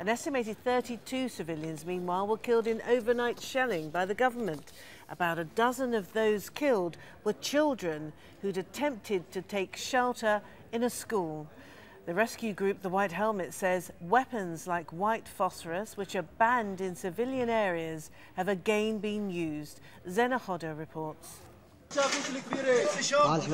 An estimated 32 civilians, meanwhile, were killed in overnight shelling by the government. About a dozen of those killed were children who'd attempted to take shelter in a school. The rescue group, the White Helmet, says weapons like white phosphorous, which are banned in civilian areas, have again been used. Zeina Khodr reports.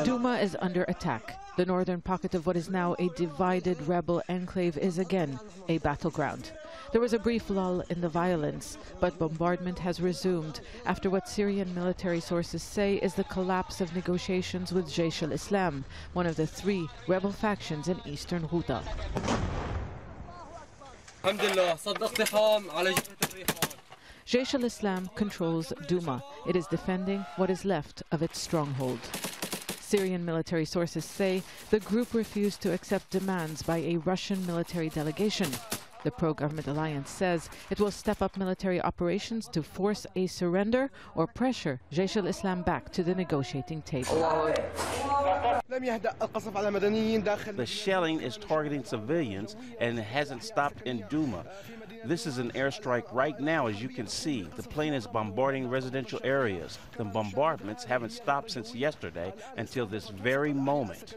Douma is under attack. The northern pocket of what is now a divided rebel enclave is again a battleground. There was a brief lull in the violence, but bombardment has resumed after what Syrian military sources say is the collapse of negotiations with Jaish al-Islam, one of the three rebel factions in eastern Ghouta. Jaish al-Islam controls Douma. It is defending what is left of its stronghold. Syrian military sources say the group refused to accept demands by a Russian military delegation. The pro-government alliance says it will step up military operations to force a surrender or pressure Jaish al-Islam back to the negotiating table. The shelling is targeting civilians and it hasn't stopped in Douma. This is an airstrike right now, as you can see. The plane is bombarding residential areas. The bombardments haven't stopped since yesterday until this very moment.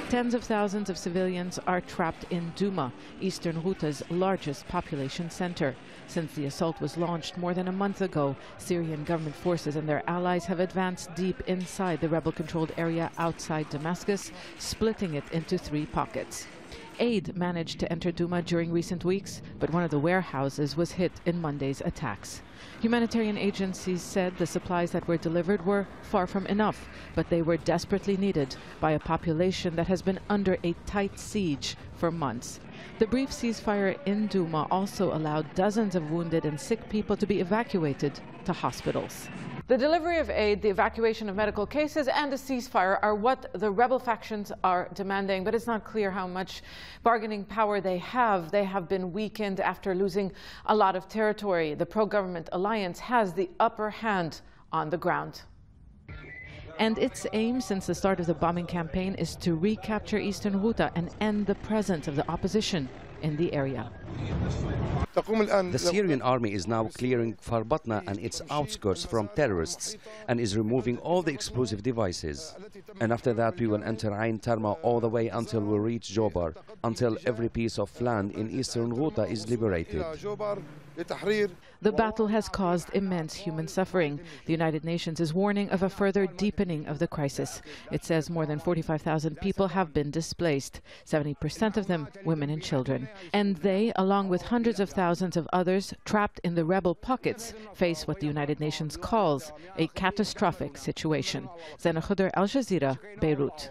Tens of thousands of civilians are trapped in Douma, eastern Ghouta's largest population center. Since the assault was launched more than a month ago, Syrian government forces and their allies have advanced deep inside the rebel-controlled area outside Damascus, splitting it into three pockets. Aid managed to enter Douma during recent weeks, but one of the warehouses was hit in Monday's attacks. Humanitarian agencies said the supplies that were delivered were far from enough, but they were desperately needed by a population that has been under a tight siege for months. The brief ceasefire in Douma also allowed dozens of wounded and sick people to be evacuated to hospitals. The delivery of aid, the evacuation of medical cases, and a ceasefire are what the rebel factions are demanding, but it's not clear how much bargaining power they have. They have been weakened after losing a lot of territory. The pro-government alliance has the upper hand on the ground. And its aim since the start of the bombing campaign is to recapture eastern Ghouta and end the presence of the opposition in the area. The Syrian army is now clearing Farbatna and its outskirts from terrorists and is removing all the explosive devices. And after that we will enter Ain Tarma all the way until we reach Jobar, until every piece of land in eastern Ghouta is liberated. The battle has caused immense human suffering. The United Nations is warning of a further deepening of the crisis. It says more than 45,000 people have been displaced, 70% of them women and children. And they, along with hundreds of thousands of others trapped in the rebel pockets, face what the United Nations calls a catastrophic situation. Zeina Khodr, Al Jazeera, Beirut.